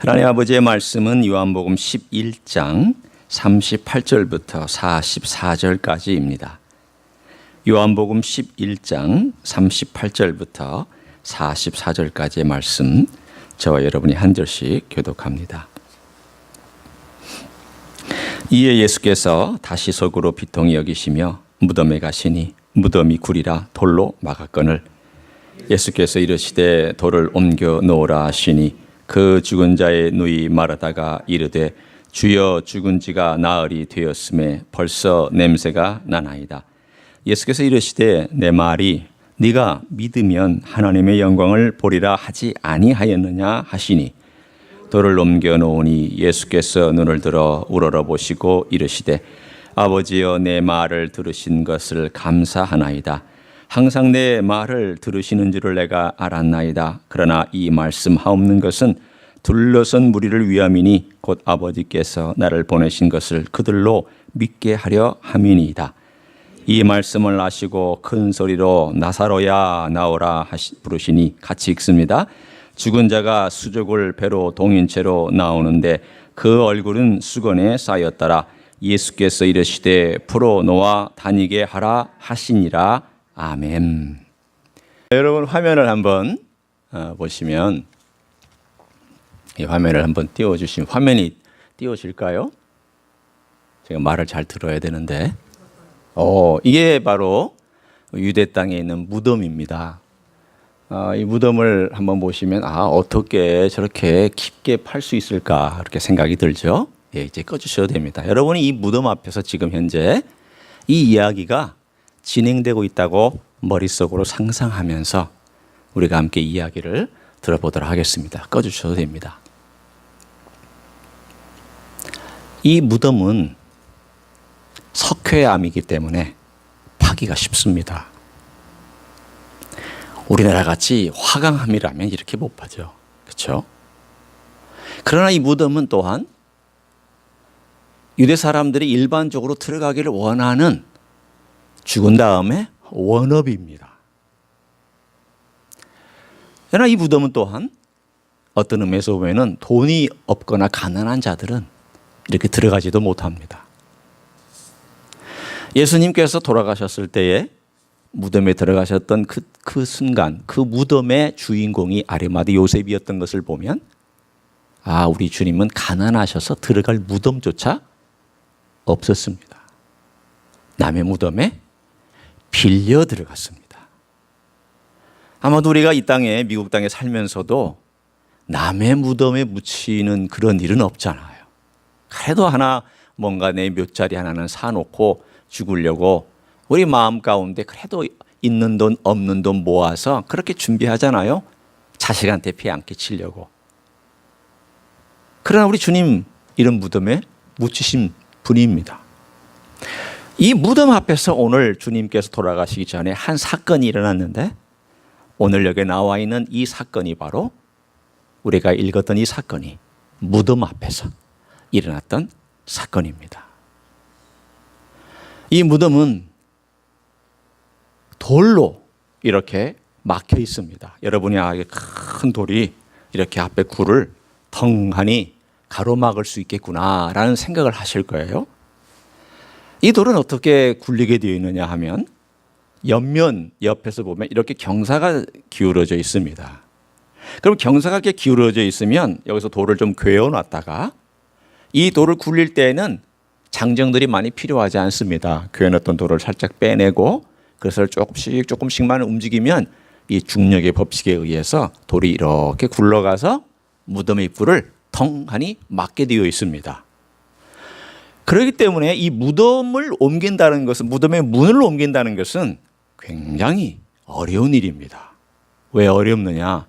하나님 아버지의 말씀은 요한복음 11장 38절부터 44절까지입니다. 요한복음 11장 38절부터 44절까지의 말씀, 저와 여러분이 한 절씩 교독합니다. 이에 예수께서 다시 속으로 비통히 여기시며 무덤에 가시니 무덤이 굴이라 돌로 막았거늘 예수께서 이르시되 돌을 옮겨 놓으라 하시니 그 죽은 자의 누이 마르다가 이르되 주여 죽은 지가 나흘이 되었음에 벌써 냄새가 나나이다. 예수께서 이르시되 내 말이 네가 믿으면 하나님의 영광을 보리라 하지 아니하였느냐 하시니 돌을 옮겨 놓으니 예수께서 눈을 들어 우러러 보시고 이르시되 아버지여 내 말을 들으신 것을 감사하나이다. 항상 내 말을 들으시는 줄을 내가 알았나이다. 그러나 이 말씀하옵는 것은 둘러선 무리를 위함이니 곧 아버지께서 나를 보내신 것을 그들로 믿게 하려 함이니이다. 이 말씀을 하시고 큰 소리로 나사로야 나오라 부르시니 같이 읽습니다. 죽은 자가 수족을 배로 동인 채로 나오는데 그 얼굴은 수건에 쌓였더라. 예수께서 이르시되 풀어 놓아 다니게 하라 하시니라. 아멘. 여러분 화면을 한번 보시면 이 화면을 한번 띄워주시면 화면이 띄워질까요? 제가 말을 잘 들어야 되는데 이게 바로 유대 땅에 있는 무덤입니다. 이 무덤을 한번 보시면 어떻게 저렇게 깊게 팔 수 있을까 그렇게 생각이 들죠. 이제 꺼주셔도 됩니다. 여러분이 이 무덤 앞에서 지금 현재 이 이야기가 진행되고 있다고 머릿속으로 상상하면서 우리가 함께 이야기를 들어보도록 하겠습니다. 꺼주셔도 됩니다. 이 무덤은 석회암이기 때문에 파기가 쉽습니다. 우리나라 같이 화강암이라면 이렇게 못 파죠. 그렇죠? 그러나 이 무덤은 또한 유대 사람들이 일반적으로 들어가기를 원하는 죽은 다음에 원업입니다. 그러나 이 무덤은 또한 어떤 의미에서 보면 돈이 없거나 가난한 자들은 이렇게 들어가지도 못합니다. 예수님께서 돌아가셨을 때에 무덤에 들어가셨던 그 순간 그 무덤의 주인공이 아리마대 요셉이었던 것을 보면 우리 주님은 가난하셔서 들어갈 무덤조차 없었습니다. 남의 무덤에 빌려 들어갔습니다. 아마도 우리가 이 땅에 미국 땅에 살면서도 남의 무덤에 묻히는 그런 일은 없잖아요. 그래도 뭔가 내 묘자리 하나는 사놓고 죽으려고 우리 마음 가운데 그래도 있는 돈 없는 돈 모아서 그렇게 준비하잖아요. 자식한테 피 안 끼치려고. 그러나 우리 주님 이런 무덤에 묻히신 분입니다. 이 무덤 앞에서 오늘 주님께서 돌아가시기 전에 한 사건이 일어났는데 오늘 여기 나와 있는 이 사건이 바로 우리가 읽었던 이 사건이 무덤 앞에서 일어났던 사건입니다. 이 무덤은 돌로 이렇게 막혀 있습니다. 여러분이 큰 돌이 이렇게 앞에 굴을 텅하니 가로막을 수 있겠구나라는 생각을 하실 거예요. 이 돌은 어떻게 굴리게 되어 있느냐 하면 옆면 옆에서 보면 이렇게 경사가 기울어져 있습니다. 그럼 경사가 이렇게 기울어져 있으면 여기서 돌을 좀 괴어놨다가 이 돌을 굴릴 때에는 장정들이 많이 필요하지 않습니다. 괴어놨던 돌을 살짝 빼내고 그래서 조금씩만 움직이면 이 중력의 법칙에 의해서 돌이 이렇게 굴러가서 무덤의 입구를 텅하니 막게 되어 있습니다. 그렇기 때문에 이 무덤을 옮긴다는 것은 무덤의 문을 옮긴다는 것은 굉장히 어려운 일입니다. 왜 어렵느냐?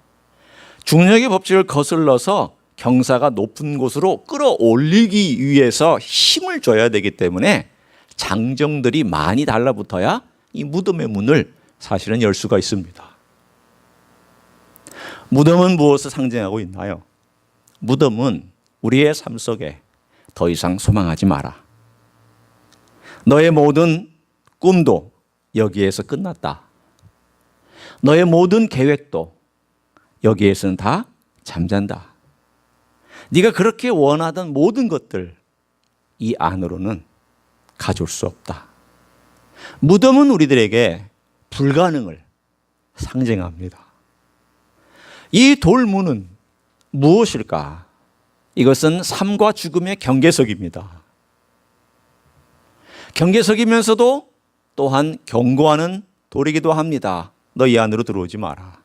중력의 법칙을 거슬러서 경사가 높은 곳으로 끌어올리기 위해서 힘을 줘야 되기 때문에 장정들이 많이 달라붙어야 이 무덤의 문을 사실은 열 수가 있습니다. 무덤은 무엇을 상징하고 있나요? 무덤은 우리의 삶 속에 더 이상 소망하지 마라. 너의 모든 꿈도 여기에서 끝났다. 너의 모든 계획도 여기에서는 다 잠잔다. 네가 그렇게 원하던 모든 것들 이 안으로는 가져올 수 없다. 무덤은 우리들에게 불가능을 상징합니다. 이 돌문은 무엇일까? 이것은 삶과 죽음의 경계석입니다. 경계석이면서도 또한 경고하는 돌이기도 합니다. 너 이 안으로 들어오지 마라.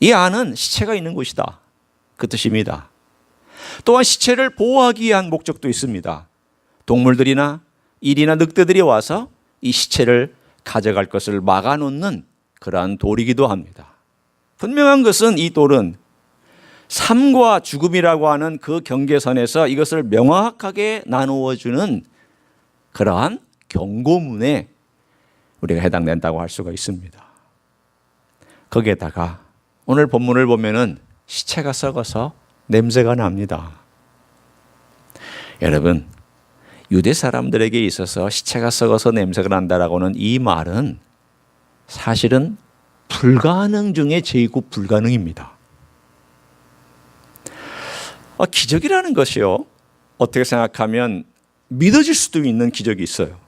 이 안은 시체가 있는 곳이다. 그 뜻입니다. 또한 시체를 보호하기 위한 목적도 있습니다. 동물들이나 일이나 늑대들이 와서 이 시체를 가져갈 것을 막아놓는 그러한 돌이기도 합니다. 분명한 것은 이 돌은 삶과 죽음이라고 하는 그 경계선에서 이것을 명확하게 나누어주는 그러한 경고문에 우리가 해당된다고 할 수가 있습니다. 거기에다가 오늘 본문을 보면은 시체가 썩어서 냄새가 납니다. 여러분, 유대 사람들에게 있어서 시체가 썩어서 냄새가 난다라고는 이 말은 사실은 불가능 중에 제곱 불가능입니다. 기적이라는 것이요, 어떻게 생각하면 믿어질 수도 있는 기적이 있어요.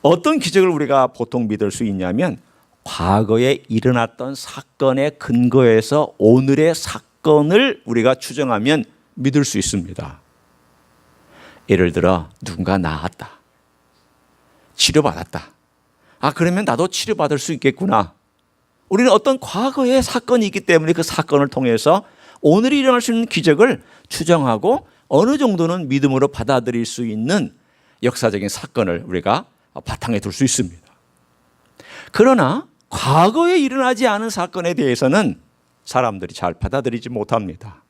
어떤 기적을 우리가 보통 믿을 수 있냐면 과거에 일어났던 사건에 근거해서 오늘의 사건을 우리가 추정하면 믿을 수 있습니다. 예를 들어 누군가 나았다, 치료받았다. 그러면 나도 치료받을 수 있겠구나. 우리는 어떤 과거의 사건이 있기 때문에 그 사건을 통해서 오늘이 일어날 수 있는 기적을 추정하고 어느 정도는 믿음으로 받아들일 수 있는 역사적인 사건을 우리가 바탕에 둘 수 있습니다. 그러나 과거에 일어나지 않은 사건에 대해서는 사람들이 잘 받아들이지 못합니다.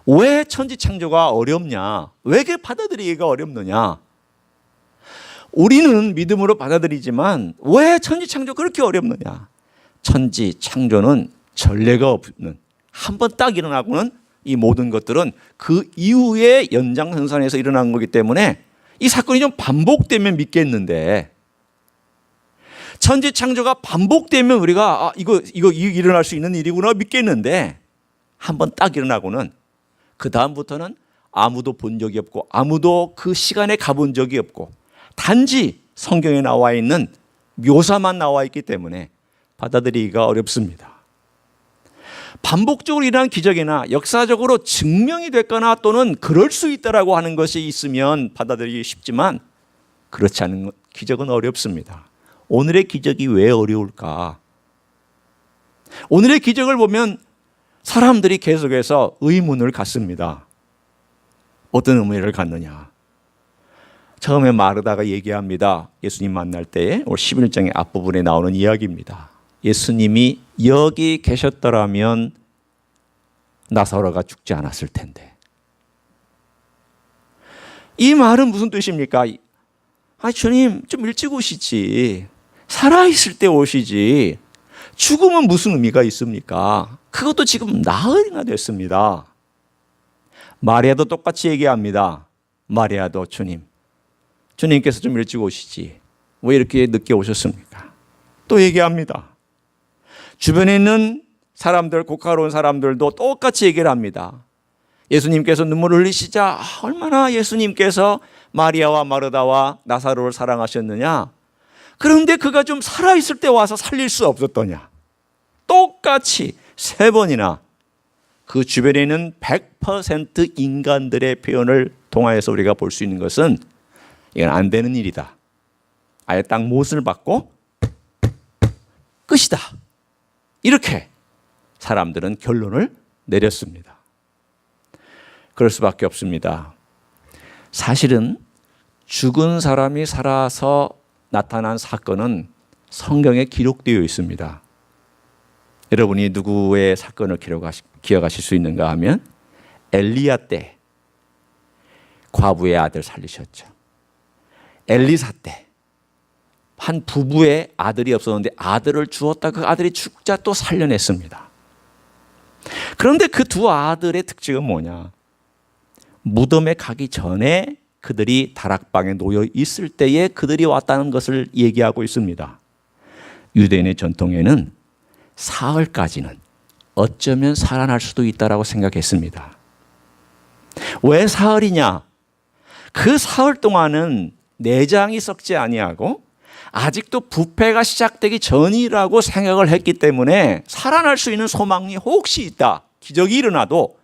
왜 천지창조가 어렵냐? 왜 그게 받아들이기가 어렵느냐? 우리는 믿음으로 받아들이지만 왜 천지창조 그렇게 어렵느냐? 천지창조는 전례가 없는, 한번 딱 일어나고는 이 모든 것들은 그 이후에 연장선상에서 일어난 거기 때문에 이 사건이 좀 반복되면 믿겠는데, 천지창조가 반복되면 우리가 이거 일어날 수 있는 일이구나 믿겠는데, 한번 딱 일어나고는 그 다음부터는 아무도 본 적이 없고 아무도 그 시간에 가본 적이 없고 단지 성경에 나와 있는 묘사만 나와 있기 때문에 받아들이기가 어렵습니다. 반복적으로 일어난 기적이나 역사적으로 증명이 됐거나 또는 그럴 수 있다라고 하는 것이 있으면 받아들이기 쉽지만 그렇지 않은 기적은 어렵습니다. 오늘의 기적이 왜 어려울까? 오늘의 기적을 보면 사람들이 계속해서 의문을 갖습니다. 어떤 의문을 갖느냐? 처음에 마르다가 얘기합니다. 예수님 만날 때에 오늘 11장의 앞부분에 나오는 이야기입니다. 예수님이 여기 계셨더라면 나사로가 죽지 않았을 텐데. 이 말은 무슨 뜻입니까? 주님 좀 일찍 오시지. 살아있을 때 오시지. 죽으면 무슨 의미가 있습니까? 그것도 지금 나흘이나 됐습니다. 마리아도 똑같이 얘기합니다. 마리아도 주님께서 좀 일찍 오시지. 왜 이렇게 늦게 오셨습니까? 또 얘기합니다. 주변에 있는 사람들, 고카로운 사람들도 똑같이 얘기를 합니다. 예수님께서 눈물을 흘리시자 얼마나 예수님께서 마리아와 마르다와 나사로를 사랑하셨느냐. 그런데 그가 좀 살아있을 때 와서 살릴 수 없었더냐. 똑같이 3번이나 그 주변에 있는 100% 인간들의 표현을 통하여서 우리가 볼 수 있는 것은 이건 안 되는 일이다. 아예 딱 못을 받고 끝이다. 이렇게 사람들은 결론을 내렸습니다. 그럴 수밖에 없습니다. 사실은 죽은 사람이 살아서 나타난 사건은 성경에 기록되어 있습니다. 여러분이 누구의 사건을 기억하실 수 있는가 하면 엘리야 때 과부의 아들 살리셨죠. 엘리사 때 한 부부의 아들이 없었는데 아들을 주었다 그 아들이 죽자 또 살려냈습니다. 그런데 그 두 아들의 특징은 뭐냐? 무덤에 가기 전에 그들이 다락방에 놓여 있을 때에 그들이 왔다는 것을 얘기하고 있습니다. 유대인의 전통에는 사흘까지는 어쩌면 살아날 수도 있다라고 생각했습니다. 왜 사흘이냐? 그 사흘 동안은 내장이 썩지 아니하고 아직도 부패가 시작되기 전이라고 생각을 했기 때문에 살아날 수 있는 소망이 혹시 있다. 기적이 일어나도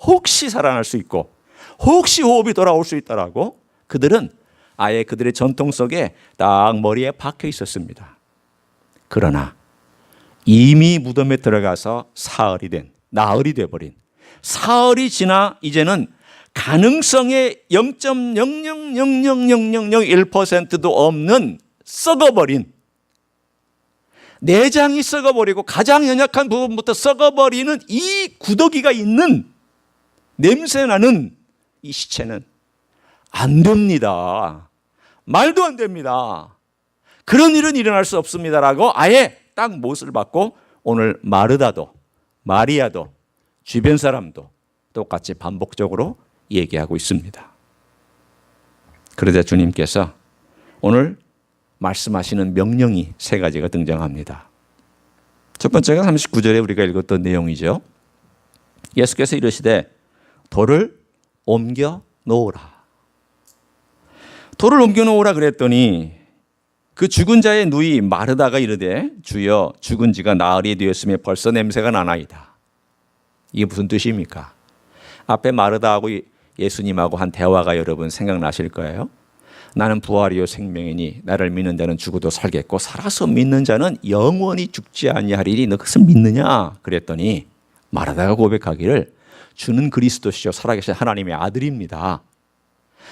혹시 살아날 수 있고 혹시 호흡이 돌아올 수 있다라고 그들은 아예 그들의 전통 속에 딱 머리에 박혀 있었습니다. 그러나 이미 무덤에 들어가서 사흘이 된, 나흘이 돼버린, 사흘이 지나 이제는 가능성의 0.0000001%도 없는 썩어버린, 내장이 썩어버리고 가장 연약한 부분부터 썩어버리는 이 구더기가 있는 냄새나는 이 시체는 안 됩니다. 말도 안 됩니다. 그런 일은 일어날 수 없습니다라고 아예 딱 못을 받고 오늘 마르다도 마리아도 주변 사람도 똑같이 반복적으로 얘기하고 있습니다. 그러자 주님께서 오늘 말씀하시는 명령이 세 가지가 등장합니다. 첫 번째가 39절에 우리가 읽었던 내용이죠. 예수께서 이르시되 돌을 옮겨 놓으라. 돌을 옮겨 놓으라 그랬더니 그 죽은 자의 누이 마르다가 이르되 주여 죽은 지가 나흘이 되었으며 벌써 냄새가 나나이다. 이게 무슨 뜻입니까? 앞에 마르다하고 예수님하고 한 대화가 여러분 생각나실 거예요. 나는 부활이요 생명이니 나를 믿는 자는 죽어도 살겠고 살아서 믿는 자는 영원히 죽지 아니하리니 너 그것을 믿느냐? 그랬더니 마르다가 고백하기를 주는 그리스도시요 살아계신 하나님의 아들입니다.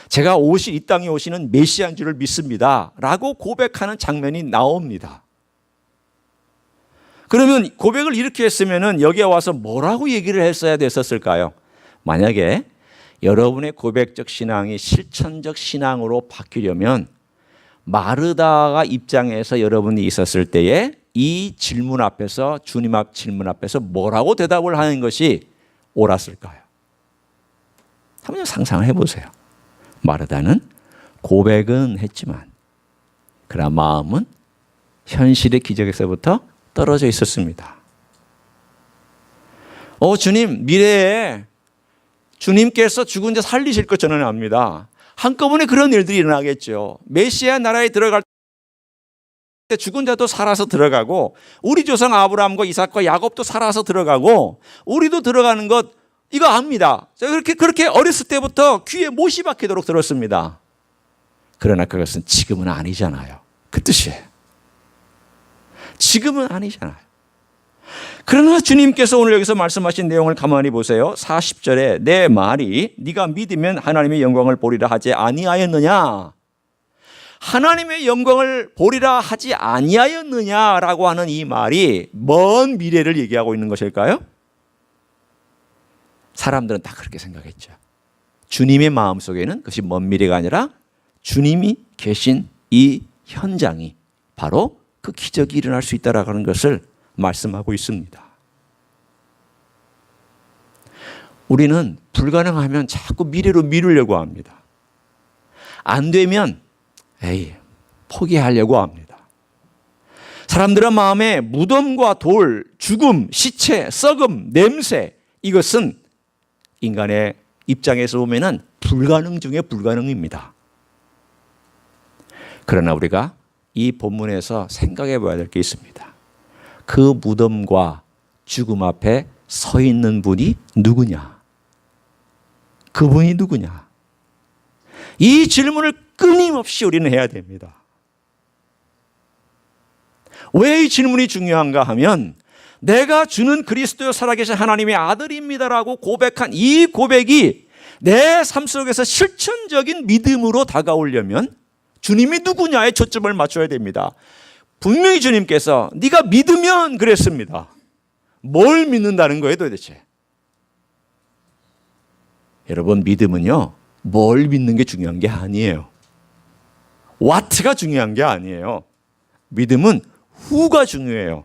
제가 이 땅에 오시는 메시아인 줄을 믿습니다. 라고 고백하는 장면이 나옵니다. 그러면 고백을 이렇게 했으면 여기에 와서 뭐라고 얘기를 했어야 됐었을까요? 만약에 여러분의 고백적 신앙이 실천적 신앙으로 바뀌려면 마르다가 입장에서 여러분이 있었을 때에 이 질문 앞에서 주님 앞 질문 앞에서 뭐라고 대답을 하는 것이 옳았을까요? 한번 상상을 해보세요. 마르다는 고백은 했지만 그러나 마음은 현실의 기적에서부터 떨어져 있었습니다. 주님, 미래에 주님께서 죽은 자 살리실 것 저는 압니다. 한꺼번에 그런 일들이 일어나겠죠. 메시아 나라에 들어갈 때 죽은 자도 살아서 들어가고 우리 조상 아브라함과 이삭과 야곱도 살아서 들어가고 우리도 들어가는 것 이거 압니다. 그렇게 어렸을 때부터 귀에 못이 박히도록 들었습니다. 그러나 그것은 지금은 아니잖아요. 그 뜻이에요. 지금은 아니잖아요. 그러나 주님께서 오늘 여기서 말씀하신 내용을 가만히 보세요. 40절에 내 말이 네가 믿으면 하나님의 영광을 보리라 하지 아니하였느냐? 하나님의 영광을 보리라 하지 아니하였느냐라고 하는 이 말이 먼 미래를 얘기하고 있는 것일까요? 사람들은 다 그렇게 생각했죠. 주님의 마음속에는 그것이 먼 미래가 아니라 주님이 계신 이 현장이 바로 그 기적이 일어날 수 있다라는 것을 말씀하고 있습니다. 우리는 불가능하면 자꾸 미래로 미루려고 합니다. 안 되면 포기하려고 합니다. 사람들의 마음에 무덤과 돌, 죽음, 시체, 썩음, 냄새 이것은 인간의 입장에서 보면은 불가능 중에 불가능입니다. 그러나 우리가 이 본문에서 생각해 봐야 될 게 있습니다. 그 무덤과 죽음 앞에 서 있는 분이 누구냐? 그분이 누구냐? 이 질문을 끊임없이 우리는 해야 됩니다. 왜 이 질문이 중요한가 하면 내가 주는 그리스도여 살아계신 하나님의 아들입니다라고 고백한 이 고백이 내 삶 속에서 실천적인 믿음으로 다가오려면 주님이 누구냐에 초점을 맞춰야 됩니다. 분명히 주님께서 네가 믿으면 그랬습니다. 뭘 믿는다는 거예요 도대체? 여러분 믿음은요 뭘 믿는 게 중요한 게 아니에요. what가 중요한 게 아니에요. 믿음은 who가 중요해요.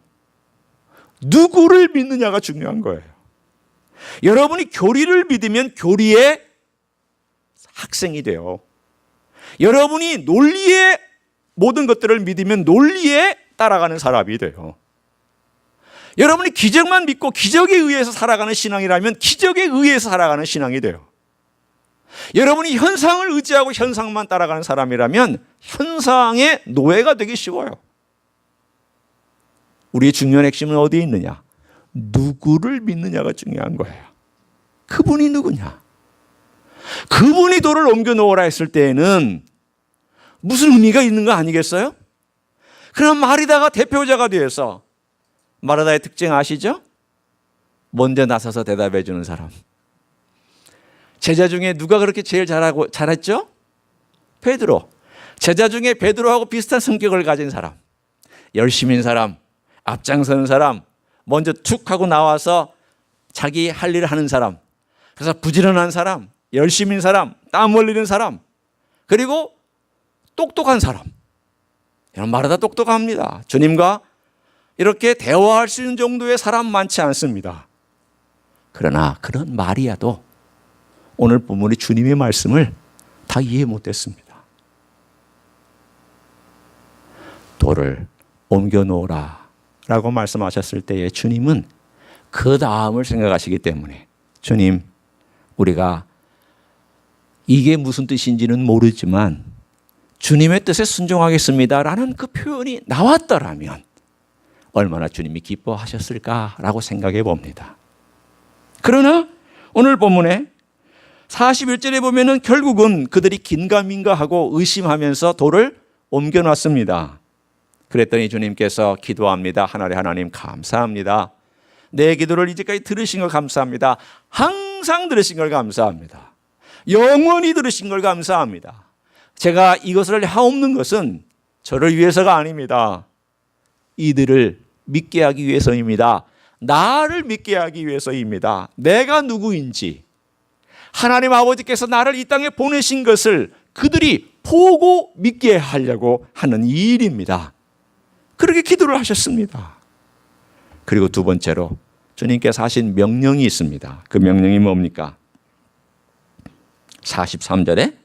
누구를 믿느냐가 중요한 거예요. 여러분이 교리를 믿으면 교리의 학생이 돼요. 여러분이 논리의 모든 것들을 믿으면 논리에 따라가는 사람이 돼요. 여러분이 기적만 믿고 기적에 의해서 살아가는 신앙이라면 기적에 의해서 살아가는 신앙이 돼요. 여러분이 현상을 의지하고 현상만 따라가는 사람이라면 현상의 노예가 되기 쉬워요. 우리의 중요한 핵심은 어디에 있느냐? 누구를 믿느냐가 중요한 거예요. 그분이 누구냐? 그분이 돌을 옮겨 놓으라 했을 때에는 무슨 의미가 있는 거 아니겠어요? 그럼 마리다가 대표자가 되어서, 마리다의 특징 아시죠? 먼저 나서서 대답해 주는 사람. 제자 중에 누가 그렇게 제일 잘했죠? 베드로. 제자 중에 베드로하고 비슷한 성격을 가진 사람, 열심인 사람, 앞장서는 사람, 먼저 툭 하고 나와서 자기 할 일을 하는 사람, 그래서 부지런한 사람, 열심인 사람, 땀 흘리는 사람, 그리고 똑똑한 사람. 이런 말하다 똑똑합니다. 주님과 이렇게 대화할 수 있는 정도의 사람 많지 않습니다. 그러나 그런 마리아도 오늘 본문의 주님의 말씀을 다 이해 못했습니다. 돌을 옮겨 놓으라 라고 말씀하셨을 때에 주님은 그 다음을 생각하시기 때문에, 주님, 우리가 이게 무슨 뜻인지는 모르지만 주님의 뜻에 순종하겠습니다 라는 그 표현이 나왔더라면 얼마나 주님이 기뻐하셨을까라고 생각해 봅니다. 그러나 오늘 본문에 41절에 보면은 결국은 그들이 긴가민가하고 의심하면서 돌을 옮겨놨습니다. 그랬더니 주님께서 기도합니다. 하늘의 하나님 감사합니다. 내 기도를 이제까지 들으신 걸 감사합니다. 항상 들으신 걸 감사합니다. 영원히 들으신 걸 감사합니다. 제가 이것을 하옵는 것은 저를 위해서가 아닙니다. 이들을 믿게 하기 위해서입니다. 나를 믿게 하기 위해서입니다. 내가 누구인지, 하나님 아버지께서 나를 이 땅에 보내신 것을 그들이 보고 믿게 하려고 하는 이 일입니다. 그렇게 기도를 하셨습니다. 그리고 두 번째로 주님께서 하신 명령이 있습니다. 그 명령이 뭡니까? 43절에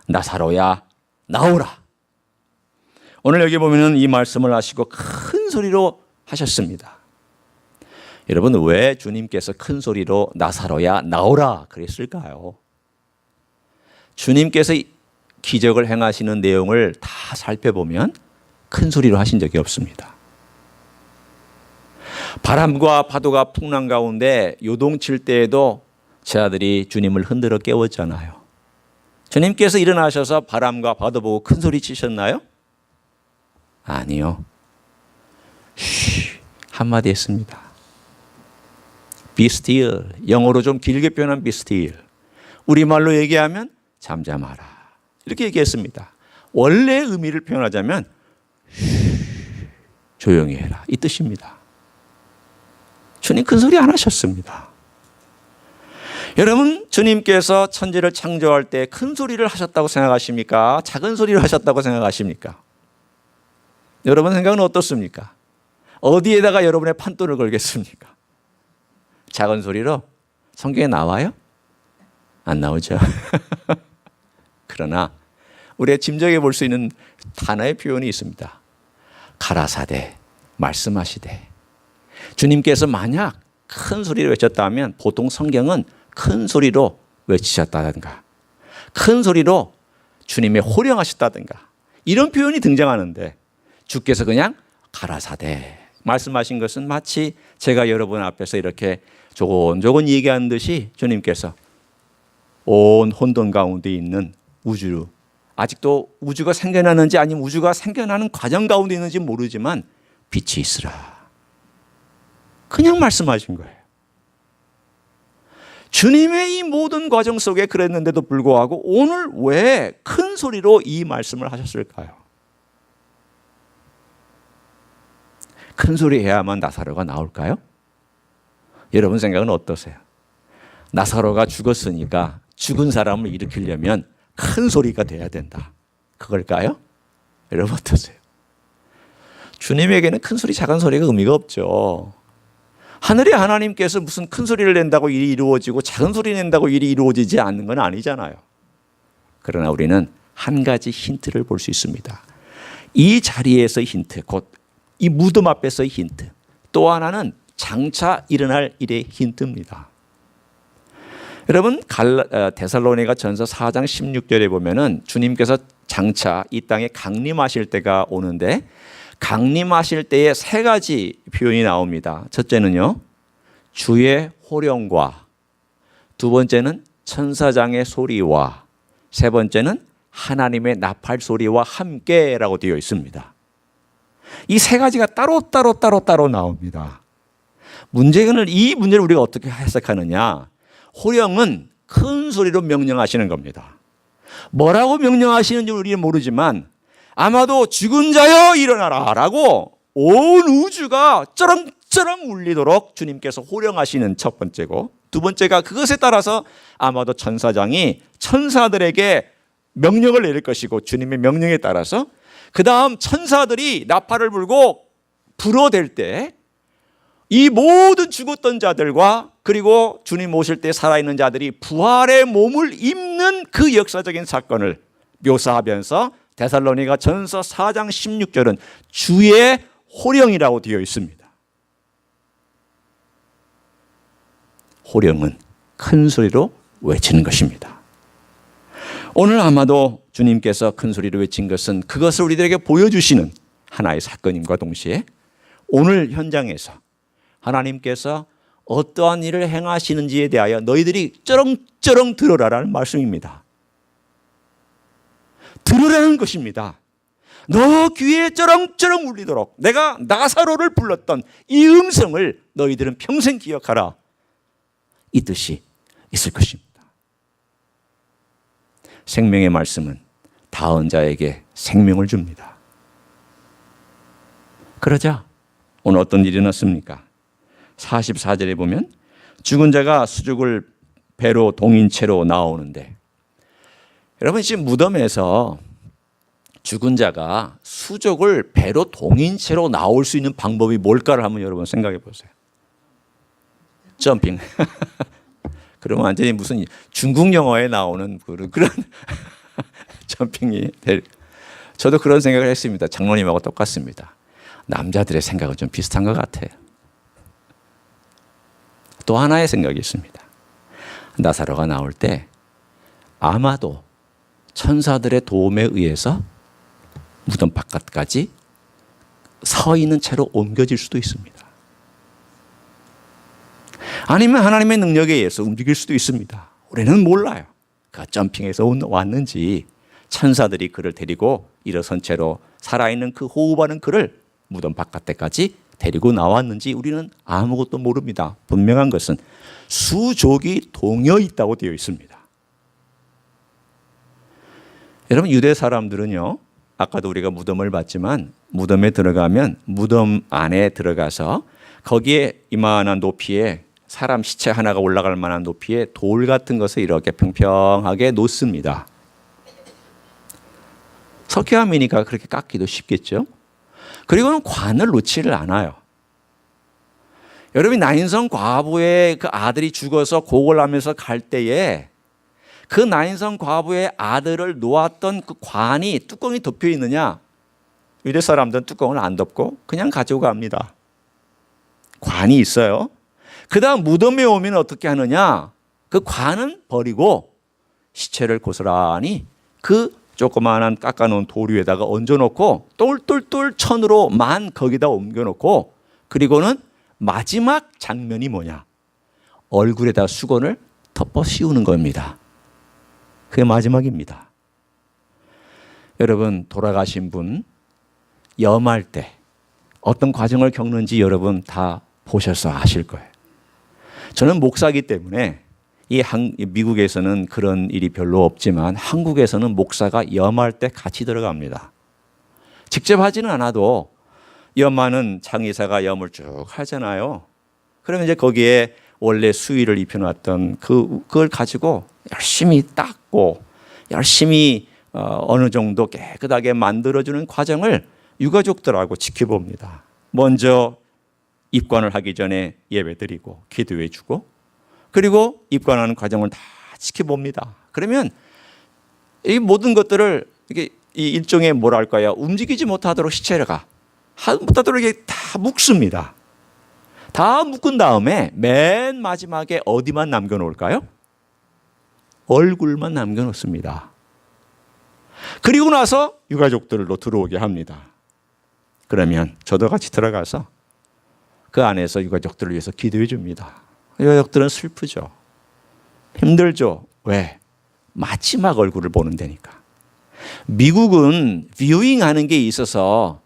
나사로야 나오라. 오늘 여기 보면은 이 말씀을 하시고 큰 소리로 하셨습니다. 여러분, 왜 주님께서 큰 소리로 나사로야 나오라 그랬을까요? 주님께서 기적을 행하시는 내용을 다 살펴보면 큰 소리로 하신 적이 없습니다. 바람과 파도가 풍랑 가운데 요동칠 때에도 제 아들이 주님을 흔들어 깨웠잖아요. 주님께서 일어나셔서 바람과 파도 보고 큰 소리 치셨나요? 아니요. 쉬, 한마디 했습니다. Be still. 영어로 좀 길게 표현한 be still. 우리말로 얘기하면 잠잠하라. 이렇게 얘기했습니다. 원래 의미를 표현하자면 조용히 해라, 이 뜻입니다. 주님 큰 소리 안 하셨습니다. 여러분, 주님께서 천지를 창조할 때 큰 소리를 하셨다고 생각하십니까? 작은 소리를 하셨다고 생각하십니까? 여러분 생각은 어떻습니까? 어디에다가 여러분의 판돈을 걸겠습니까? 작은 소리로 성경에 나와요? 안 나오죠. 그러나 우리가 짐작해 볼 수 있는 단어의 표현이 있습니다. 가라사대, 말씀하시되. 주님께서 만약 큰 소리를 외쳤다면 보통 성경은 큰 소리로 외치셨다든가, 큰 소리로 주님의 호령하셨다든가 이런 표현이 등장하는데, 주께서 그냥 가라사대 말씀하신 것은 마치 제가 여러분 앞에서 이렇게 조곤조곤 얘기하는 듯이 주님께서 온 혼돈 가운데 있는 우주, 아직도 우주가 생겨나는지 아니면 우주가 생겨나는 과정 가운데 있는지 모르지만 빛이 있으라, 그냥 말씀하신 거예요. 주님의 이 모든 과정 속에 그랬는데도 불구하고 오늘 왜 큰 소리로 이 말씀을 하셨을까요? 큰 소리 해야만 나사로가 나올까요? 여러분 생각은 어떠세요? 나사로가 죽었으니까 죽은 사람을 일으키려면 큰 소리가 돼야 된다, 그걸까요? 여러분 어떠세요? 주님에게는 큰 소리 작은 소리가 의미가 없죠. 하늘의 하나님께서 무슨 큰 소리를 낸다고 일이 이루어지고 작은 소리 낸다고 일이 이루어지지 않는 건 아니잖아요. 그러나 우리는 한 가지 힌트를 볼 수 있습니다. 이 자리에서의 힌트, 곧 이 무덤 앞에서의 힌트, 또 하나는 장차 일어날 일의 힌트입니다. 여러분 데살로니가 전서 4장 16절에 보면은 주님께서 장차 이 땅에 강림하실 때가 오는데 강림하실 때에 세 가지 표현이 나옵니다. 첫째는요, 주의 호령과, 두 번째는 천사장의 소리와, 세 번째는 하나님의 나팔 소리와 함께라고 되어 있습니다. 이 세 가지가 따로 나옵니다. 문제는 이 문제를 우리가 어떻게 해석하느냐? 호령은 큰 소리로 명령하시는 겁니다. 뭐라고 명령하시는지 우리는 모르지만 아마도 죽은 자여 일어나라 라고 온 우주가 쩌렁쩌렁 울리도록 주님께서 호령하시는 첫 번째고, 두 번째가 그것에 따라서 아마도 천사장이 천사들에게 명령을 내릴 것이고, 주님의 명령에 따라서 그 다음 천사들이 나팔을 불고 불어댈 때 이 모든 죽었던 자들과 그리고 주님 오실 때 살아있는 자들이 부활의 몸을 입는 그 역사적인 사건을 묘사하면서 데살로니가 전서 4장 16절은 주의 호령이라고 되어 있습니다. 호령은 큰 소리로 외치는 것입니다. 오늘 아마도 주님께서 큰 소리로 외친 것은 그것을 우리들에게 보여주시는 하나의 사건임과 동시에 오늘 현장에서 하나님께서 어떠한 일을 행하시는지에 대하여 너희들이 쩌렁쩌렁 들으라라는 말씀입니다. 들으라는 것입니다. 너 귀에 쩌렁쩌렁 울리도록 내가 나사로를 불렀던 이 음성을 너희들은 평생 기억하라, 이 뜻이 있을 것입니다. 생명의 말씀은 닿은 자에게 생명을 줍니다. 그러자 오늘 어떤 일이 났습니까? 44절에 보면 죽은 자가 수족을 배로 동인채로 나오는데, 여러분 지금 무덤에서 죽은 자가 수족을 배로 동인채로 나올 수 있는 방법이 뭘까를 한번 여러분 생각해 보세요. 점핑. 그러면 완전히 무슨 중국 영화에 나오는 그런 점핑이 될. 저도 그런 생각을 했습니다. 장로님하고 똑같습니다. 남자들의 생각은 좀 비슷한 것 같아요. 또 하나의 생각이 있습니다. 나사로가 나올 때 아마도 천사들의 도움에 의해서 무덤 바깥까지 서 있는 채로 옮겨질 수도 있습니다. 아니면 하나님의 능력에 의해서 움직일 수도 있습니다. 우리는 몰라요. 그 점핑해서 왔는지 천사들이 그를 데리고 일어선 채로 살아있는 그 호흡하는 그를 무덤 바깥에까지 데리고 나왔는지 우리는 아무것도 모릅니다. 분명한 것은 수족이 동여 있다고 되어 있습니다. 여러분 유대 사람들은요, 아까도 우리가 무덤을 봤지만 무덤에 들어가면 무덤 안에 들어가서 거기에 이만한 높이에 사람 시체 하나가 올라갈 만한 높이에 돌 같은 것을 이렇게 평평하게 놓습니다. 석회암이니까 그렇게 깎기도 쉽겠죠. 그리고는 관을 놓지를 않아요. 여러분이 나인성 과부의 그 아들이 죽어서 고골하면서 갈 때에 그 나인성 과부의 아들을 놓았던 그 관이 뚜껑이 덮여 있느냐? 유대 사람들은 뚜껑을 안 덮고 그냥 가지고 갑니다. 관이 있어요. 그 다음 무덤에 오면 어떻게 하느냐? 그 관은 버리고 시체를 고스란히 그 조그마한 깎아놓은 돌 위에다가 얹어놓고 똘똘똘 천으로만 거기다 옮겨놓고, 그리고는 마지막 장면이 뭐냐? 얼굴에다 수건을 덮어 씌우는 겁니다. 그게 마지막입니다. 여러분 돌아가신 분 염할 때 어떤 과정을 겪는지 여러분 다 보셔서 아실 거예요. 저는 목사이기 때문에 미국에서는 그런 일이 별로 없지만 한국에서는 목사가 염할 때 같이 들어갑니다. 직접 하지는 않아도 염하는 장의사가 염을 쭉 하잖아요. 그러면 이제 거기에 원래 수의를 입혀놨던 그걸 가지고 열심히 닦고 열심히 어느 정도 깨끗하게 만들어주는 과정을 유가족들하고 지켜봅니다. 먼저 입관을 하기 전에 예배드리고 기도해주고, 그리고 입관하는 과정을 다 지켜봅니다. 그러면 이 모든 것들을 이게 이 일종의 뭐랄까요, 움직이지 못하도록 시체가 못하도록 이게 다 묶습니다. 다 묶은 다음에 맨 마지막에 어디만 남겨놓을까요? 얼굴만 남겨놓습니다. 그리고 나서 유가족들로 들어오게 합니다. 그러면 저도 같이 들어가서 그 안에서 유가족들을 위해서 기도해 줍니다. 유가족들은 슬프죠. 힘들죠. 왜? 마지막 얼굴을 보는 데니까. 미국은 뷰잉하는 게 있어서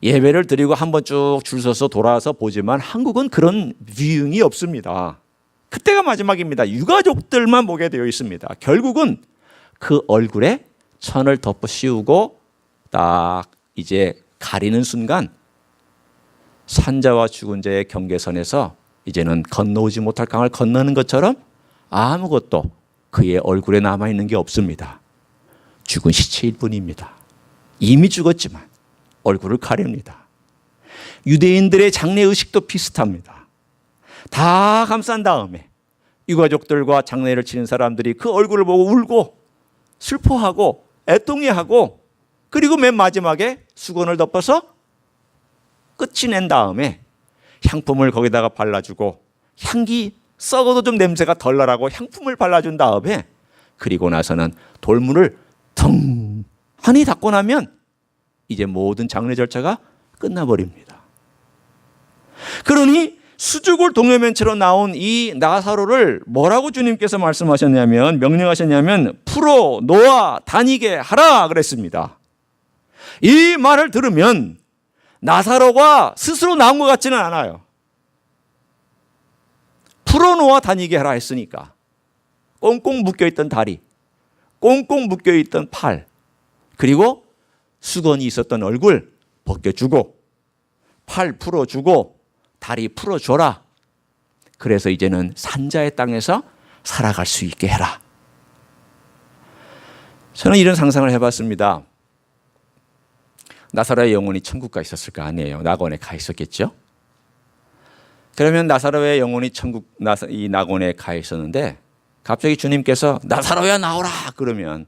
예배를 드리고 한번 쭉 줄 서서 돌아와서 보지만 한국은 그런 뷰잉이 없습니다. 그때가 마지막입니다. 유가족들만 보게 되어 있습니다. 결국은 그 얼굴에 천을 덮어 씌우고 딱 이제 가리는 순간 산자와 죽은 자의 경계선에서 이제는 건너오지 못할 강을 건너는 것처럼 아무것도 그의 얼굴에 남아있는 게 없습니다. 죽은 시체일 뿐입니다. 이미 죽었지만 얼굴을 가립니다. 유대인들의 장례의식도 비슷합니다. 다 감싼 다음에 유가족들과 장례를 치는 사람들이 그 얼굴을 보고 울고 슬퍼하고 애통해하고 그리고 맨 마지막에 수건을 덮어서 끝이 낸 다음에 향품을 거기다가 발라주고 향기 썩어도 좀 냄새가 덜 나라고 향품을 발라준 다음에 그리고 나서는 돌문을 텅 하니 닫고 나면 이제 모든 장례 절차가 끝나버립니다. 그러니 수죽을 동여맨채로 나온 이 나사로를 뭐라고 주님께서 말씀하셨냐면 명령하셨냐면 풀어 놓아 다니게 하라 그랬습니다. 이 말을 들으면 나사로가 스스로 나온 것 같지는 않아요. 풀어놓아 다니게 하라 했으니까 꽁꽁 묶여있던 다리, 꽁꽁 묶여있던 팔, 그리고 수건이 있었던 얼굴 벗겨주고 팔 풀어주고 다리 풀어줘라. 그래서 이제는 산자의 땅에서 살아갈 수 있게 해라. 저는 이런 상상을 해봤습니다. 나사로의 영혼이 천국 가 있었을 거 아니에요. 낙원에 가 있었겠죠. 그러면 나사로의 영혼이 이 낙원에 가 있었는데 갑자기 주님께서 나사로야 나오라 그러면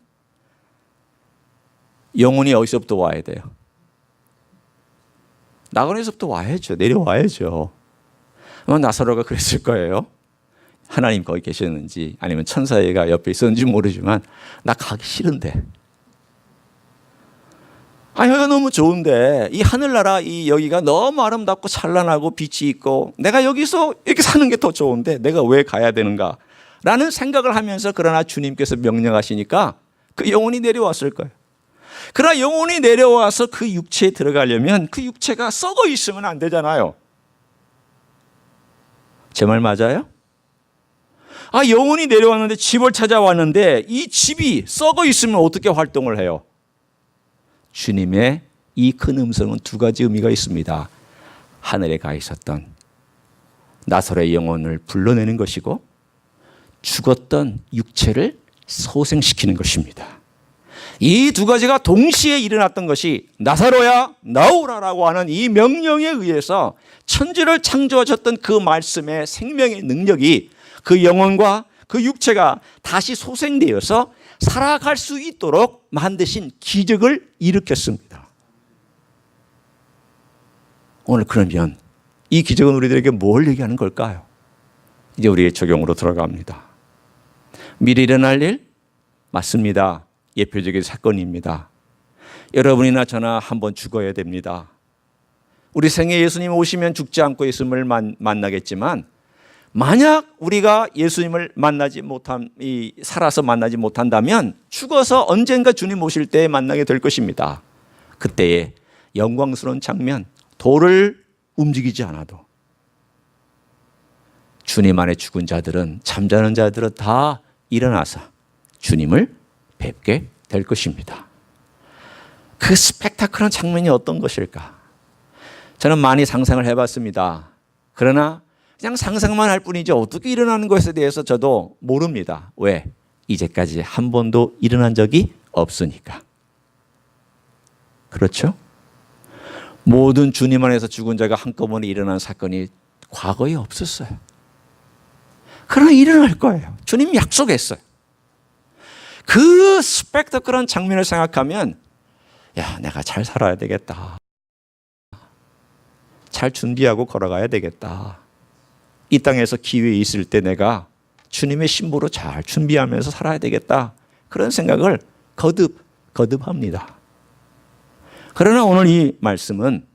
영혼이 어디서부터 와야 돼요? 낙원에서부터 와야죠. 내려와야죠. 아마 나사로가 그랬을 거예요. 하나님 거기 계셨는지 아니면 천사애가 옆에 있었는지 모르지만 나 가기 싫은데. 여기가 너무 좋은데 이 하늘나라 이 여기가 너무 아름답고 찬란하고 빛이 있고 내가 여기서 이렇게 사는 게 더 좋은데 내가 왜 가야 되는가 라는 생각을 하면서 그러나 주님께서 명령하시니까 그 영혼이 내려왔을 거예요. 그러나 영혼이 내려와서 그 육체에 들어가려면 그 육체가 썩어 있으면 안 되잖아요. 제 말 맞아요? 영혼이 내려왔는데 집을 찾아왔는데 이 집이 썩어 있으면 어떻게 활동을 해요? 주님의 이 큰 음성은 두 가지 의미가 있습니다. 하늘에 가 있었던 나사로의 영혼을 불러내는 것이고 죽었던 육체를 소생시키는 것입니다. 이 두 가지가 동시에 일어났던 것이 나사로야 나오라라고 하는 이 명령에 의해서 천지를 창조하셨던 그 말씀의 생명의 능력이 그 영혼과 그 육체가 다시 소생되어서 살아갈 수 있도록 만드신 기적을 일으켰습니다. 오늘 그러면 이 기적은 우리들에게 뭘 얘기하는 걸까요? 이제 우리의 적용으로 들어갑니다. 미리 일어날 일? 맞습니다. 예표적인 사건입니다. 여러분이나 저나 한번 죽어야 됩니다. 우리 생에 예수님 오시면 죽지 않고 예수님을 만나겠지만 만약 우리가 예수님을 살아서 만나지 못한다면 죽어서 언젠가 주님 오실 때 만나게 될 것입니다. 그때의 영광스러운 장면, 돌을 움직이지 않아도 주님 안에 죽은 자들은 잠자는 자들은 다 일어나서 주님을 뵙게 될 것입니다. 그 스펙타클한 장면이 어떤 것일까? 저는 많이 상상을 해봤습니다. 그러나 그냥 상상만 할 뿐이지 어떻게 일어나는 것에 대해서 저도 모릅니다. 왜? 이제까지 한 번도 일어난 적이 없으니까. 그렇죠? 모든 주님 안에서 죽은 자가 한꺼번에 일어난 사건이 과거에 없었어요. 그러나 일어날 거예요. 주님이 약속했어요. 그 스펙타클한 장면을 생각하면 내가 잘 살아야 되겠다. 잘 준비하고 걸어가야 되겠다. 이 땅에서 기회 있을 때 내가 주님의 신부로 잘 준비하면서 살아야 되겠다. 그런 생각을 거듭합니다. 그러나 오늘 이 말씀은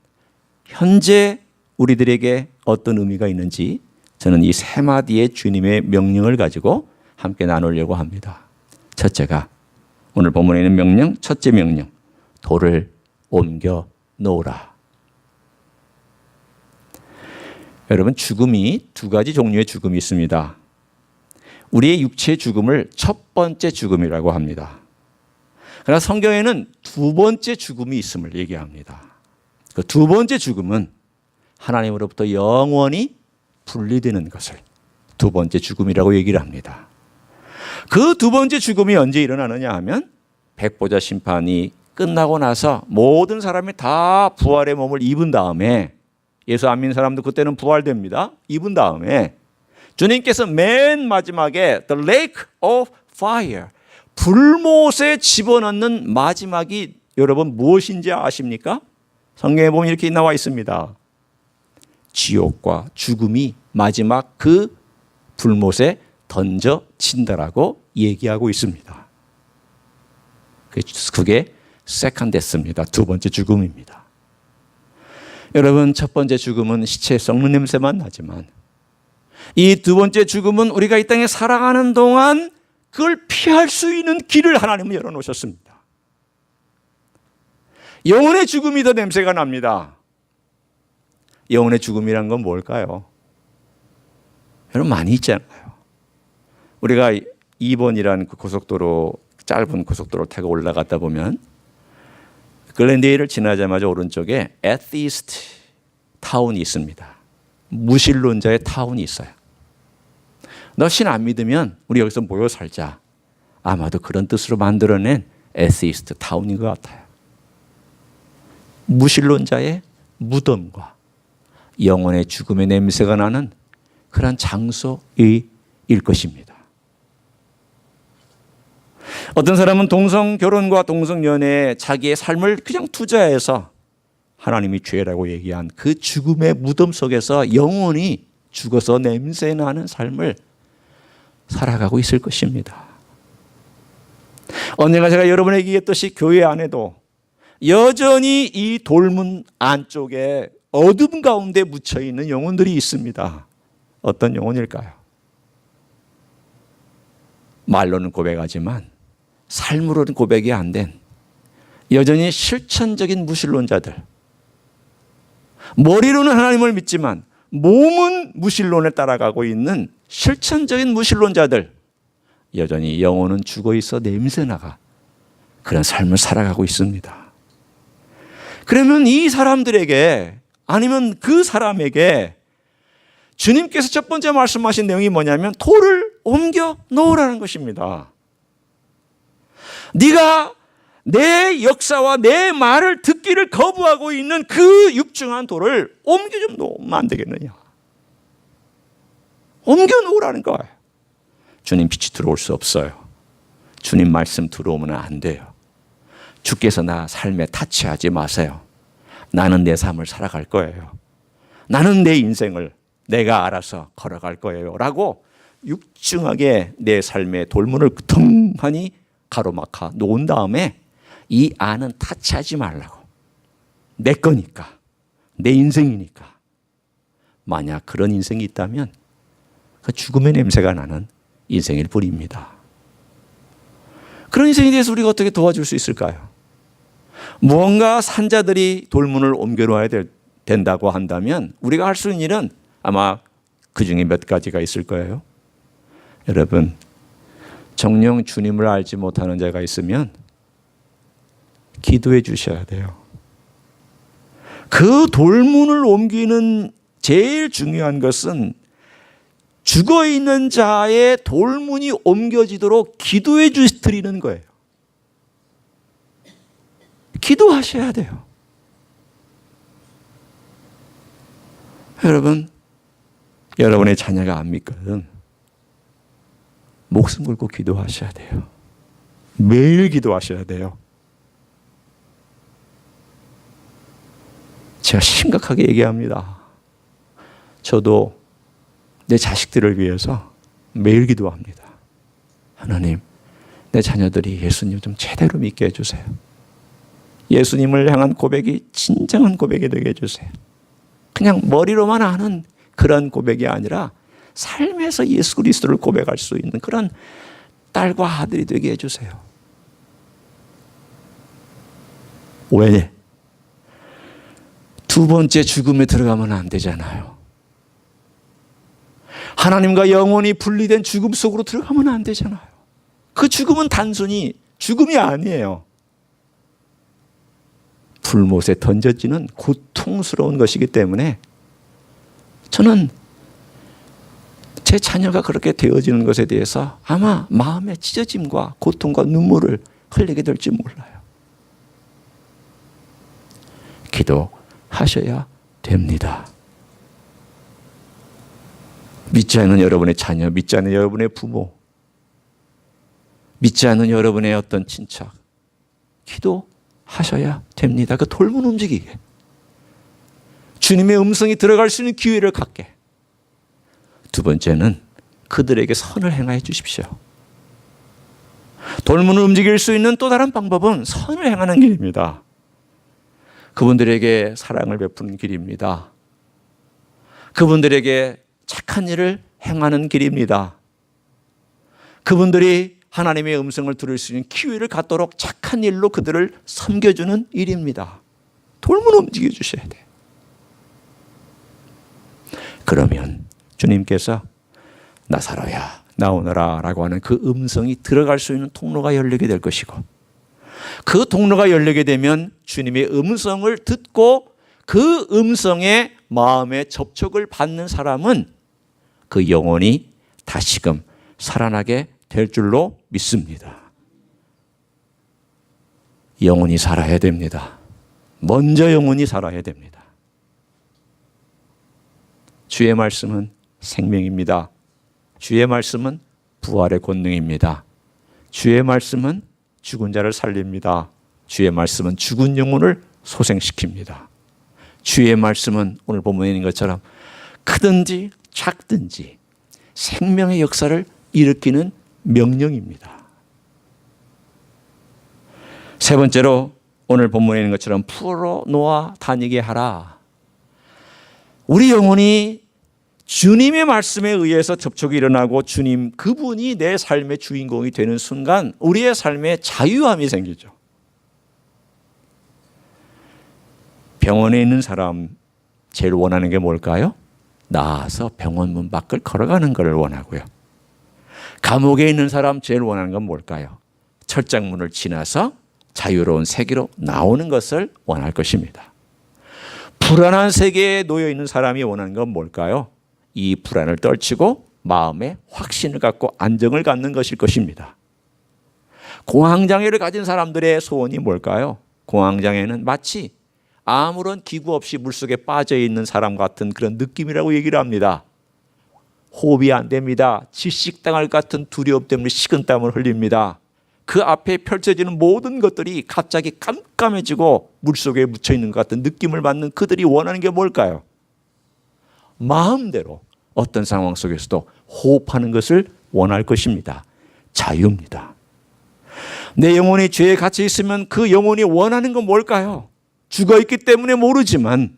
현재 우리들에게 어떤 의미가 있는지 저는 이 세 마디의 주님의 명령을 가지고 함께 나누려고 합니다. 첫째가 오늘 본문에 있는 명령, 첫째 명령, 돌을 옮겨 놓으라. 여러분, 죽음이 두 가지 종류의 죽음이 있습니다. 우리의 육체의 죽음을 첫 번째 죽음이라고 합니다. 그러나 성경에는 두 번째 죽음이 있음을 얘기합니다. 그 두 번째 죽음은 하나님으로부터 영원히 분리되는 것을 두 번째 죽음이라고 얘기를 합니다. 그 두 번째 죽음이 언제 일어나느냐 하면 백보자 심판이 끝나고 나서 모든 사람이 다 부활의 몸을 입은 다음에, 예수 안 믿는 사람도 그때는 부활됩니다. 입은 다음에 주님께서 맨 마지막에 The Lake of Fire, 불못에 집어넣는 마지막이 여러분 무엇인지 아십니까? 성경에 보면 이렇게 나와 있습니다. 지옥과 죽음이 마지막 그 불못에 던져진다라고 얘기하고 있습니다. 그게 세컨 데스입니다. 두 번째 죽음입니다. 여러분, 첫 번째 죽음은 시체 썩는 냄새만 나지만 이 두 번째 죽음은 우리가 이 땅에 살아가는 동안 그걸 피할 수 있는 길을 하나님은 열어놓으셨습니다. 영혼의 죽음이 더 냄새가 납니다. 영혼의 죽음이란 건 뭘까요? 여러분, 많이 있잖아요. 우리가 2번이라는 그 고속도로, 짧은 고속도로를 타고 올라갔다 보면 글렌데일을 지나자마자 오른쪽에 에티스트 타운이 있습니다. 무신론자의 타운이 있어요. 너 신 안 믿으면 우리 여기서 모여 살자. 아마도 그런 뜻으로 만들어낸 에티스트 타운인 것 같아요. 무신론자의 무덤과 영혼의 죽음의 냄새가 나는 그런 장소일 것입니다. 어떤 사람은 동성결혼과 동성연애에 자기의 삶을 그냥 투자해서 하나님이 죄라고 얘기한 그 죽음의 무덤 속에서 영원히 죽어서 냄새나는 삶을 살아가고 있을 것입니다. 언젠가 제가 여러분에게 얘기했듯이 교회 안에도 여전히 이 돌문 안쪽에 어둠 가운데 묻혀있는 영혼들이 있습니다. 어떤 영혼일까요? 말로는 고백하지만 삶으로는 고백이 안 된 여전히 실천적인 무신론자들, 머리로는 하나님을 믿지만 몸은 무신론에 따라가고 있는 실천적인 무신론자들, 여전히 영혼은 죽어 있어 냄새나가 그런 삶을 살아가고 있습니다. 그러면 이 사람들에게, 아니면 그 사람에게 주님께서 첫 번째 말씀하신 내용이 뭐냐면 돌을 옮겨 놓으라는 것입니다. 네가 내 역사와 내 말을 듣기를 거부하고 있는 그 육중한 돌을 옮겨 좀 놓으면 안 되겠느냐. 옮겨 놓으라는 거예요. 주님 빛이 들어올 수 없어요. 주님 말씀 들어오면 안 돼요. 주께서 나 삶에 타치하지 마세요. 나는 내 삶을 살아갈 거예요. 나는 내 인생을 내가 알아서 걸어갈 거예요. 라고 육중하게 내 삶의 돌문을 텅하니 가로막아 놓은 다음에 이 안은 타치하지 말라고. 내 거니까. 내 인생이니까. 만약 그런 인생이 있다면 그 죽음의 냄새가 나는 인생일 뿐입니다. 그런 인생에 대해서 우리가 어떻게 도와줄 수 있을까요? 무언가 산자들이 돌문을 옮겨놓아야 된다고 한다면 우리가 할 수 있는 일은 아마 그 중에 몇 가지가 있을 거예요. 여러분, 정녕 주님을 알지 못하는 자가 있으면 기도해 주셔야 돼요. 그 돌문을 옮기는 제일 중요한 것은 죽어있는 자의 돌문이 옮겨지도록 기도해 드리는 거예요. 기도하셔야 돼요. 여러분, 여러분의 자녀가 안 믿거든 목숨 걸고 기도하셔야 돼요. 매일 기도하셔야 돼요. 제가 심각하게 얘기합니다. 저도 내 자식들을 위해서 매일 기도합니다. 하나님, 내 자녀들이 예수님 좀 제대로 믿게 해주세요. 예수님을 향한 고백이 진정한 고백이 되게 해주세요. 그냥 머리로만 아는 그런 고백이 아니라 삶에서 예수 그리스도를 고백할 수 있는 그런 딸과 아들이 되게 해주세요. 왜? 두 번째 죽음에 들어가면 안 되잖아요. 하나님과 영원히 분리된 죽음 속으로 들어가면 안 되잖아요. 그 죽음은 단순히 죽음이 아니에요. 불못에 던져지는 고통스러운 것이기 때문에 저는 제 자녀가 그렇게 되어지는 것에 대해서 아마 마음의 찢어짐과 고통과 눈물을 흘리게 될지 몰라요. 기도하셔야 됩니다. 믿지 않는 여러분의 자녀, 믿지 않는 여러분의 부모, 믿지 않는 여러분의 어떤 친척, 기도하셔야 됩니다. 그 돌문 움직이게. 주님의 음성이 들어갈 수 있는 기회를 갖게. 두 번째는 그들에게 선을 행하여 주십시오. 돌문을 움직일 수 있는 또 다른 방법은 선을 행하는 길입니다. 그분들에게 사랑을 베푸는 길입니다. 그분들에게 착한 일을 행하는 길입니다. 그분들이 하나님의 음성을 들을 수 있는 기회를 갖도록 착한 일로 그들을 섬겨주는 일입니다. 돌문 움직여 주셔야 돼요. 그러면 주님께서 나사로야 나오너라 라고 하는 그 음성이 들어갈 수 있는 통로가 열리게 될 것이고, 그 통로가 열리게 되면 주님의 음성을 듣고 그 음성에 마음의 접촉을 받는 사람은 그 영혼이 다시금 살아나게 될 줄로 믿습니다. 영혼이 살아야 됩니다. 먼저 영혼이 살아야 됩니다. 주의 말씀은 생명입니다. 주의 말씀은 부활의 권능입니다. 주의 말씀은 죽은 자를 살립니다. 주의 말씀은 죽은 영혼을 소생시킵니다. 주의 말씀은 오늘 본문에 있는 것처럼 크든지 작든지 생명의 역사를 일으키는 명령입니다. 세 번째로 오늘 본문에 있는 것처럼 풀어놓아 다니게 하라. 우리 영혼이 주님의 말씀에 의해서 접촉이 일어나고 주님 그분이 내 삶의 주인공이 되는 순간 우리의 삶에 자유함이 생기죠. 병원에 있는 사람 제일 원하는 게 뭘까요? 나아서 병원 문 밖을 걸어가는 것을 원하고요. 감옥에 있는 사람 제일 원하는 건 뭘까요? 철장문을 지나서 자유로운 세계로 나오는 것을 원할 것입니다. 불안한 세계에 놓여 있는 사람이 원하는 건 뭘까요? 이 불안을 떨치고 마음에 확신을 갖고 안정을 갖는 것일 것입니다. 공황장애를 가진 사람들의 소원이 뭘까요? 공황장애는 마치 아무런 기구 없이 물속에 빠져 있는 사람 같은 그런 느낌이라고 얘기를 합니다. 호흡이 안 됩니다. 질식당할 같은 두려움 때문에 식은땀을 흘립니다. 그 앞에 펼쳐지는 모든 것들이 갑자기 깜깜해지고 물속에 묻혀있는 것 같은 느낌을 받는 그들이 원하는 게 뭘까요? 마음대로 어떤 상황 속에서도 호흡하는 것을 원할 것입니다. 자유입니다. 내 영혼이 죄에 갇혀 있으면 그 영혼이 원하는 건 뭘까요? 죽어있기 때문에 모르지만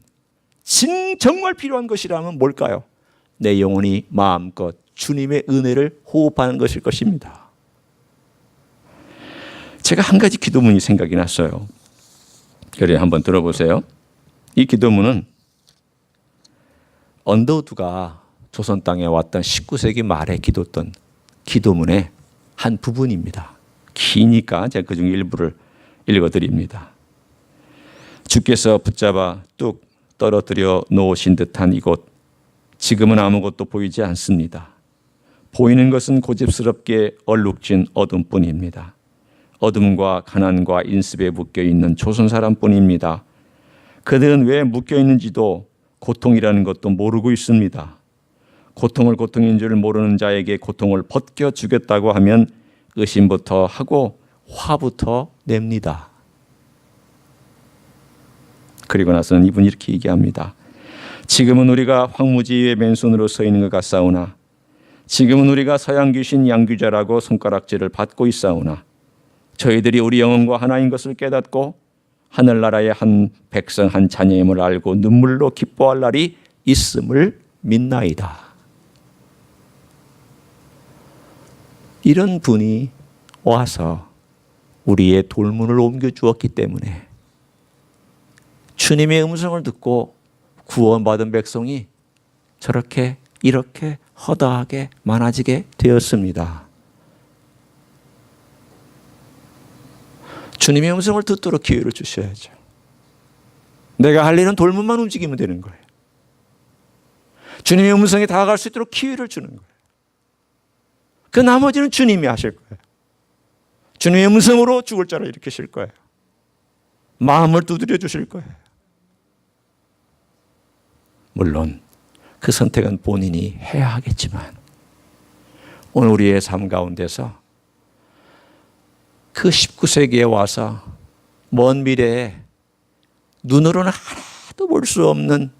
정말 필요한 것이라면 뭘까요? 내 영혼이 마음껏 주님의 은혜를 호흡하는 것일 것입니다. 제가 한 가지 기도문이 생각이 났어요. 그래, 한번 들어보세요. 이 기도문은 언더우드가 조선 땅에 왔던 19세기 말에 기도했던 기도문의 한 부분입니다. 기니까 제가 그중 일부를 읽어드립니다. 주께서 붙잡아 뚝 떨어뜨려 놓으신 듯한 이곳, 지금은 아무것도 보이지 않습니다. 보이는 것은 고집스럽게 얼룩진 어둠뿐입니다. 어둠과 가난과 인습에 묶여있는 조선 사람뿐입니다. 그들은 왜 묶여있는지도 고통이라는 것도 모르고 있습니다. 고통을 고통인 줄 모르는 자에게 고통을 벗겨주겠다고 하면 의심부터 하고 화부터 냅니다. 그리고 나서는 이분이 이렇게 얘기합니다. 지금은 우리가 황무지 위에 맨손으로 서 있는 것 같사오나 지금은 우리가 서양 귀신 양귀자라고 손가락질을 받고 있사오나 저희들이 우리 영혼과 하나인 것을 깨닫고 하늘나라의 한 백성 한 자녀임을 알고 눈물로 기뻐할 날이 있음을 믿나이다. 이런 분이 와서 우리의 돌문을 옮겨주었기 때문에 주님의 음성을 듣고 구원받은 백성이 저렇게 이렇게 허다하게 많아지게 되었습니다. 주님의 음성을 듣도록 기회를 주셔야죠. 내가 할 일은 돌문만 움직이면 되는 거예요. 주님의 음성에 다가갈 수 있도록 기회를 주는 거예요. 그 나머지는 주님이 하실 거예요. 주님의 음성으로 죽을 자를 일으키실 거예요. 마음을 두드려 주실 거예요. 물론 그 선택은 본인이 해야 하겠지만 오늘 우리의 삶 가운데서 그 19세기에 와서 먼 미래에 눈으로는 하나도 볼 수 없는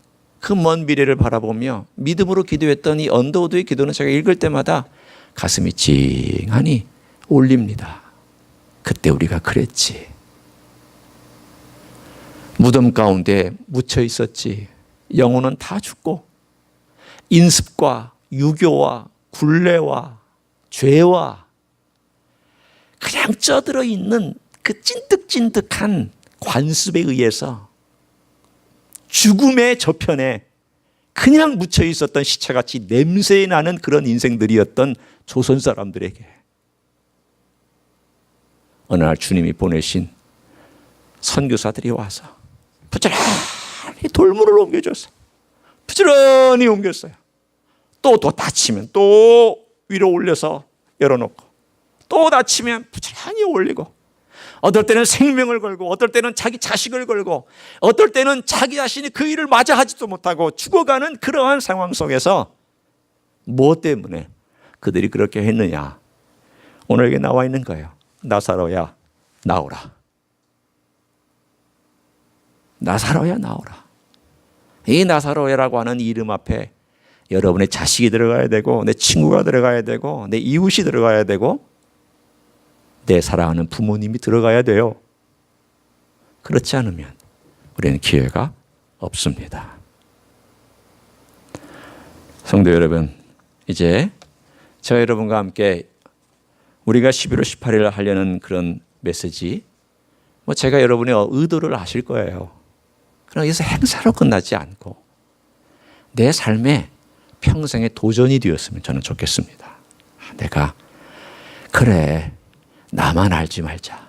그 먼 미래를 바라보며 믿음으로 기도했던 이 언더우드의 기도는 제가 읽을 때마다 가슴이 찡하니 울립니다. 그때 우리가 그랬지. 무덤 가운데 묻혀 있었지. 영혼은 다 죽고 인습과 유교와 굴레와 죄와 그냥 쪄들어 있는 그 찐득찐득한 관습에 의해서 죽음의 저편에 그냥 묻혀 있었던 시체같이 냄새 나는 그런 인생들이었던 조선 사람들에게 어느 날 주님이 보내신 선교사들이 와서 부지런히 돌문을 옮겨줬어요. 부지런히 옮겼어요. 또 다치면 또 위로 올려서 열어놓고 또 다치면 부지런히 올리고 어떨 때는 생명을 걸고 어떨 때는 자기 자식을 걸고 어떨 때는 자기 자신이 그 일을 마저 하지도 못하고 죽어가는 그러한 상황 속에서 무엇 때문에 그들이 그렇게 했느냐? 오늘 여기 나와 있는 거예요. 나사로야 나오라. 나사로야 나오라. 이 나사로야라고 하는 이름 앞에 여러분의 자식이 들어가야 되고 내 친구가 들어가야 되고 내 이웃이 들어가야 되고 내 사랑하는 부모님이 들어가야 돼요. 그렇지 않으면 우리는 기회가 없습니다. 성도 여러분, 이제 저와 여러분과 함께 우리가 11월 18일 하려는 그런 메시지, 제가 여러분의 의도를 아실 거예요. 그러나 여기서 행사로 끝나지 않고 내 삶에 평생의 도전이 되었으면 저는 좋겠습니다. 내가 그래 나만 알지 말자.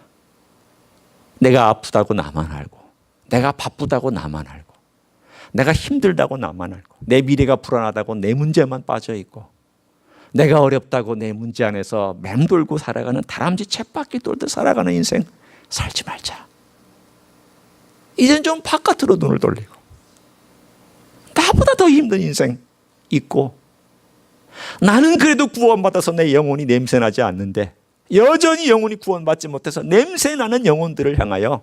내가 아프다고 나만 알고 내가 바쁘다고 나만 알고 내가 힘들다고 나만 알고 내 미래가 불안하다고 내 문제만 빠져있고 내가 어렵다고 내 문제 안에서 맴돌고 살아가는 다람쥐 쳇바퀴 돌듯 살아가는 인생 살지 말자. 이젠 좀 바깥으로 눈을 돌리고 나보다 더 힘든 인생 있고 나는 그래도 구원받아서 내 영혼이 냄새나지 않는데 여전히 영혼이 구원받지 못해서 냄새나는 영혼들을 향하여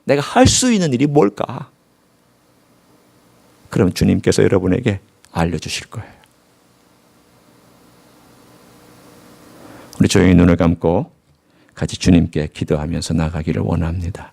내가 할 수 있는 일이 뭘까? 그럼 주님께서 여러분에게 알려주실 거예요. 우리 조용히 눈을 감고 같이 주님께 기도하면서 나가기를 원합니다.